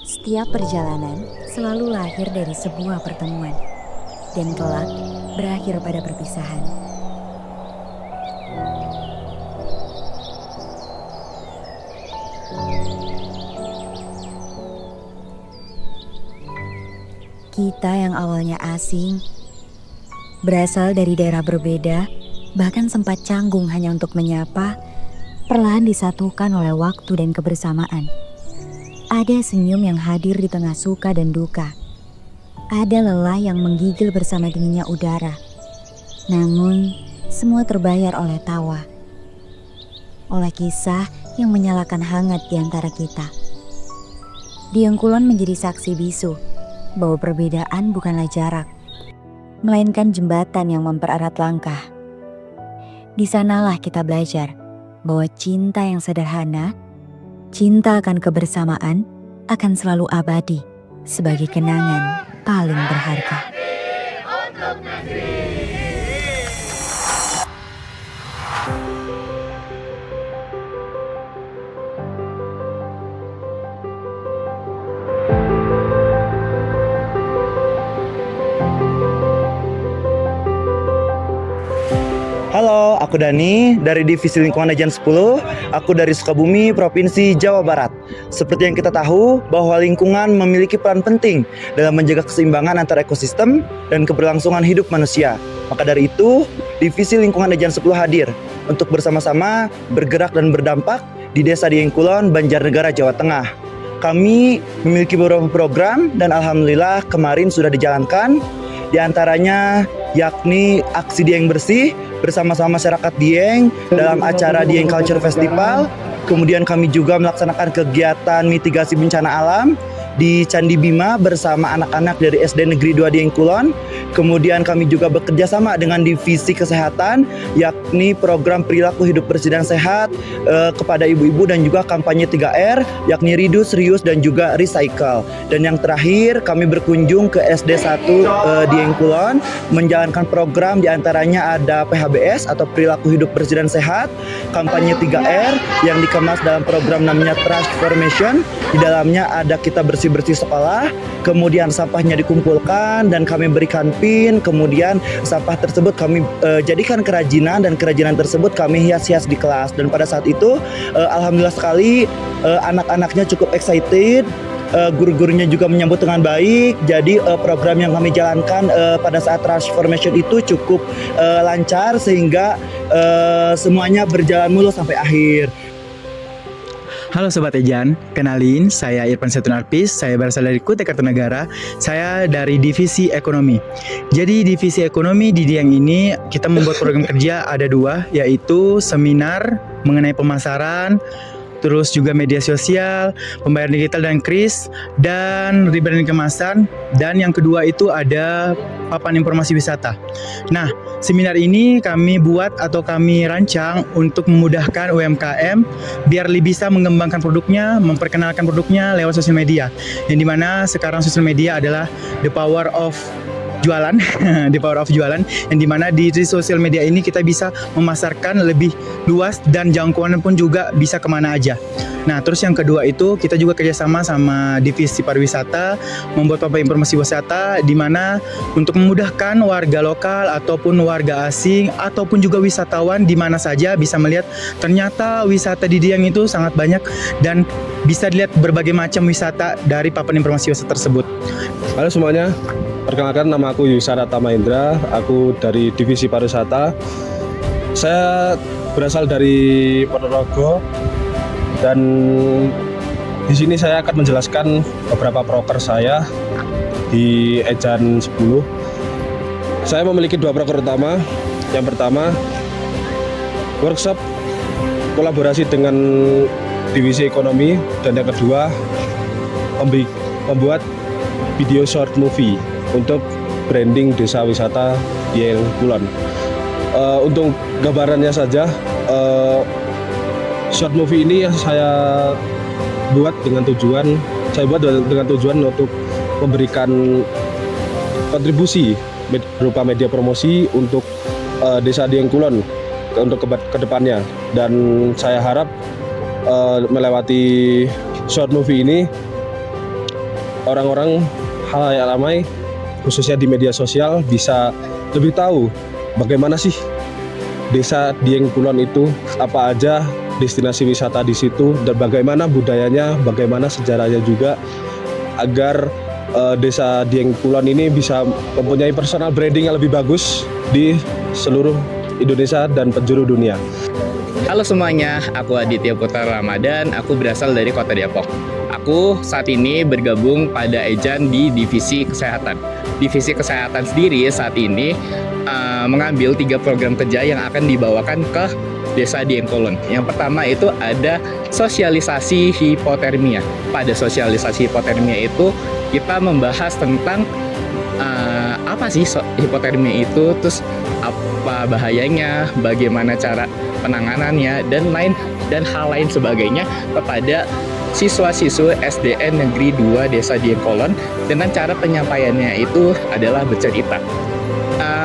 Setiap perjalanan selalu lahir dari sebuah pertemuan dan kelak berakhir pada perpisahan. Kita yang awalnya asing, berasal dari daerah berbeda, bahkan sempat canggung hanya untuk menyapa, perlahan disatukan oleh waktu dan kebersamaan. Ada senyum yang hadir di tengah suka dan duka. Ada lelah yang menggigil bersama dinginnya udara. Namun, semua terbayar oleh tawa. Oleh kisah yang menyalakan hangat di antara kita. Diengkulon menjadi saksi bisu bahwa perbedaan bukanlah jarak, melainkan jembatan yang mempererat langkah. Di sanalah kita belajar bahwa cinta yang sederhana, cinta akan kebersamaan, akan selalu abadi sebagai kenangan paling berharga. Halo, aku Dani dari Divisi Lingkungan Ajan 10. Aku dari Sukabumi, Provinsi Jawa Barat. Seperti yang kita tahu bahwa lingkungan memiliki peran penting dalam menjaga keseimbangan antara ekosistem dan keberlangsungan hidup manusia. Maka dari itu, Divisi Lingkungan Ajan 10 hadir untuk bersama-sama bergerak dan berdampak di Desa Diengkulon, Banjarnegara, Jawa Tengah. Kami memiliki beberapa program dan alhamdulillah kemarin sudah dijalankan. Di antaranya yakni aksi Dieng Bersih bersama-sama masyarakat Dieng dalam acara Dieng Culture Festival. Kemudian kami juga melaksanakan kegiatan mitigasi bencana alam di Candi Bima bersama anak-anak dari SD Negeri 2 Diengkulon. Kemudian kami juga bekerja sama dengan Divisi Kesehatan, yakni program perilaku hidup bersih dan sehat kepada ibu-ibu dan juga kampanye 3R, yakni Reduce, Reuse, dan juga Recycle. Dan yang terakhir kami berkunjung ke SD 1 Diengkulon menjalankan program diantaranya ada PHBS atau perilaku hidup bersih dan sehat, kampanye 3R yang dikemas dalam program namanya Transformation. Di dalamnya ada kita bersih-bersih sekolah, kemudian sampahnya dikumpulkan dan kami berikan PIN, kemudian sampah tersebut kami jadikan kerajinan dan kerajinan tersebut kami hias-hias di kelas. Dan pada saat itu alhamdulillah sekali anak-anaknya cukup excited, guru-gurunya juga menyambut dengan baik. Jadi program yang kami jalankan pada saat transformation itu cukup lancar sehingga semuanya berjalan mulus sampai akhir. Halo Sobat Ejan, kenalin saya Irfan Setun Arpis, saya berasal dari Kutai Kartanegara, saya dari Divisi Ekonomi. Jadi Divisi Ekonomi di Dieng ini kita membuat program kerja ada 2, yaitu seminar mengenai pemasaran, terus juga media sosial, pembayaran digital dan kris, dan rebranding kemasan, dan yang kedua itu ada papan informasi wisata. Nah, seminar ini kami buat atau kami rancang untuk memudahkan UMKM biar lebih bisa mengembangkan produknya, memperkenalkan produknya lewat sosial media. Yang dimana sekarang sosial media adalah the power of jualan, the power of jualan, yang dimana di sosial media ini kita bisa memasarkan lebih luas dan jangkauan pun juga bisa kemana aja. Nah, terus yang kedua itu kita juga kerjasama sama Divisi Pariwisata membuat papan informasi wisata, di mana untuk memudahkan warga lokal ataupun warga asing ataupun juga wisatawan di mana saja bisa melihat ternyata wisata di Dieng itu sangat banyak dan bisa dilihat berbagai macam wisata dari papan informasi wisata tersebut. Halo semuanya. Perkenalkan, nama aku Yusara Tamaindra, aku dari Divisi Pariwisata. Saya berasal dari Ponorogo dan di sini saya akan menjelaskan beberapa proker saya di Ejan 10. Saya memiliki 2 proker utama. Yang pertama, workshop kolaborasi dengan Divisi Ekonomi, dan yang kedua, membuat video short movie untuk branding desa wisata Diengkulon. Untuk gambarannya saja, short movie ini saya buat dengan tujuan untuk memberikan kontribusi berupa media promosi untuk desa Diengkulon untuk kedepannya. Dan saya harap melewati short movie ini orang-orang halayak ramai khususnya di media sosial bisa lebih tahu bagaimana sih desa Dieng Kulon itu, apa aja destinasi wisata di situ, dan bagaimana budayanya, bagaimana sejarahnya juga, agar desa Dieng Kulon ini bisa mempunyai personal branding yang lebih bagus di seluruh Indonesia dan penjuru dunia. Halo semuanya, aku Aditya Putra Ramadan, aku berasal dari Kota Depok. Aku saat ini bergabung pada Ejan di Divisi Kesehatan. Divisi Kesehatan sendiri saat ini mengambil 3 program kerja yang akan dibawakan ke Desa Dieng Kulon. Yang pertama itu ada sosialisasi hipotermia. Pada sosialisasi hipotermia itu kita membahas tentang apa sih hipotermia itu, terus apa bahayanya, bagaimana cara penanganannya, dan hal lain sebagainya kepada siswa-siswa SDN Negeri 2 Desa Dieng Kulon, dengan cara penyampaiannya itu adalah bercerita.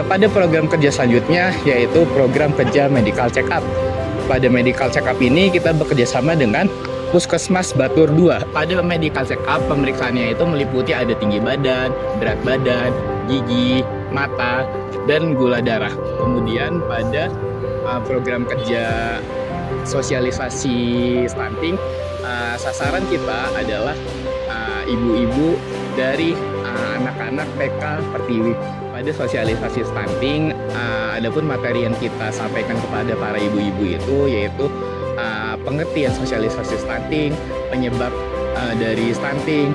Pada program kerja selanjutnya yaitu program kerja medical check up. Pada medical check up ini kita bekerja sama dengan Puskesmas Batur 2. Pada medical check up, pemeriksaannya itu meliputi ada tinggi badan, berat badan, gigi, mata, dan gula darah. Kemudian pada program kerja sosialisasi stunting, sasaran kita adalah ibu-ibu dari anak-anak TK Pertiwi. Pada sosialisasi stunting, adapun materi yang kita sampaikan kepada para ibu-ibu itu yaitu pengertian sosialisasi stunting, penyebab dari stunting.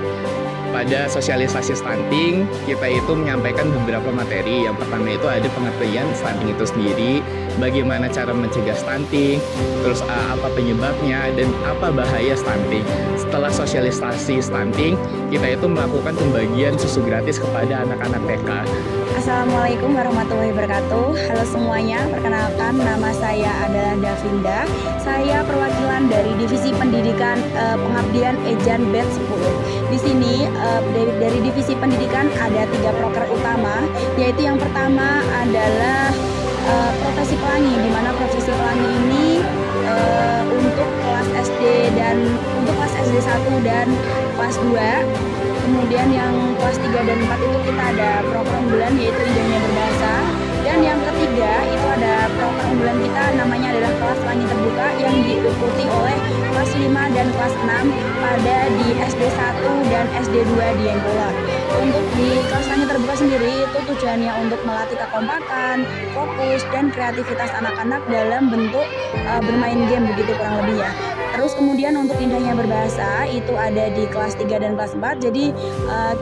Pada sosialisasi stunting, kita itu menyampaikan beberapa materi. Yang pertama itu ada pengertian stunting itu sendiri, bagaimana cara mencegah stunting, terus apa penyebabnya, dan apa bahaya stunting. Setelah sosialisasi stunting, kita itu melakukan pembagian susu gratis kepada anak-anak TK. Assalamualaikum warahmatullahi wabarakatuh. Halo semuanya, perkenalkan nama saya adalah Davinda. Saya perwakilan dari Divisi Pendidikan Pengabdian Ejan Bed 10. Di sini dari Divisi Pendidikan ada 3 proker utama, yaitu yang pertama adalah profesi pelangi, di mana profesi pelangi ini untuk kelas SD dan untuk kelas SD 1 dan kelas 2. Kemudian yang kelas 3 dan 4 itu kita ada program unggulan yaitu Indahnya Berbahasa. Dan yang ketiga itu ada program unggulan kita namanya adalah kelas langit terbuka yang diikuti oleh kelas 5 dan kelas 6 pada di SD 1 dan SD 2 Dieng Kulon. Untuk di kelas langit terbuka sendiri itu tujuannya untuk melatih kekompakan, fokus, dan kreativitas anak-anak dalam bentuk bermain game, begitu kurang lebih ya. Terus kemudian untuk Indahnya Berbahasa itu ada di kelas 3 dan kelas 4. Jadi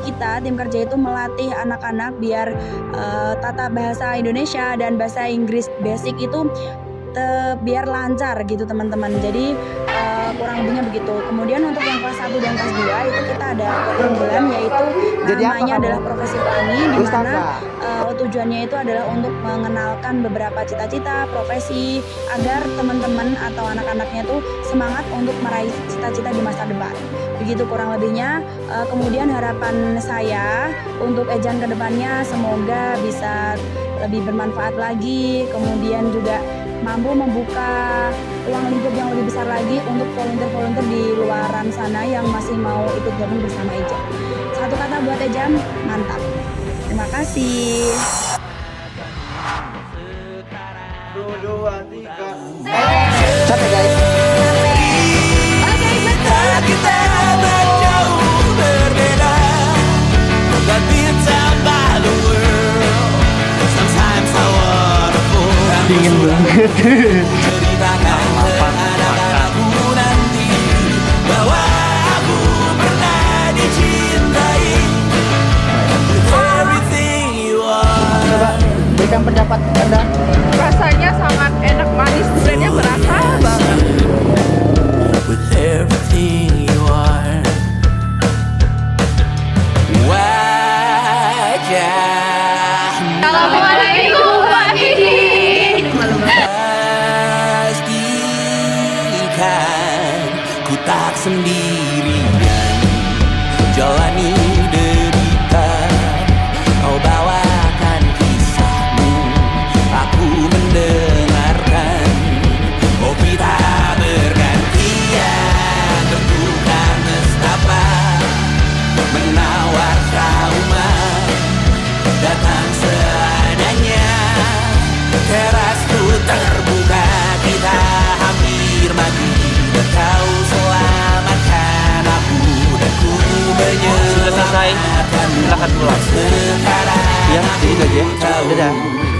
kita tim kerja itu melatih anak-anak biar tata bahasa Indonesia dan bahasa Inggris basic itu biar lancar gitu teman-teman. Jadi kurang lebihnya begitu. Kemudian untuk yang kelas 1 dan kelas 2 itu kita ada program yaitu namanya adalah profesi pelangi, di mana tujuannya itu adalah untuk mengenalkan beberapa cita-cita profesi agar teman-teman atau anak-anaknya tuh semangat untuk meraih cita-cita di masa depan. Begitu kurang lebihnya. Kemudian harapan saya untuk Ejan kedepannya semoga bisa lebih bermanfaat lagi, kemudian juga mampu membuka ruang lingkup yang lebih besar lagi untuk volunteer-volunteer di luaran sana yang masih mau ikut gabung bersama Ejan. Satu kata buat Ejan, mantap. Terima kasih. 1, 2, 3. Capek guys. Kita berjauh berbeda, tapi tambah the world. Sometimes I wanna fall. Dingin banget. Ceritakan kepadaku nanti bahwa aku pernah dicintai. With everything you are. Coba berikan pendapat Anda. Rasanya sangat enak, manis, duriannya berasa banget. With everything you are. Wajah. Assalamualaikum Pak Didi. akan pulang. Ya, jadi itu aja. Dadah.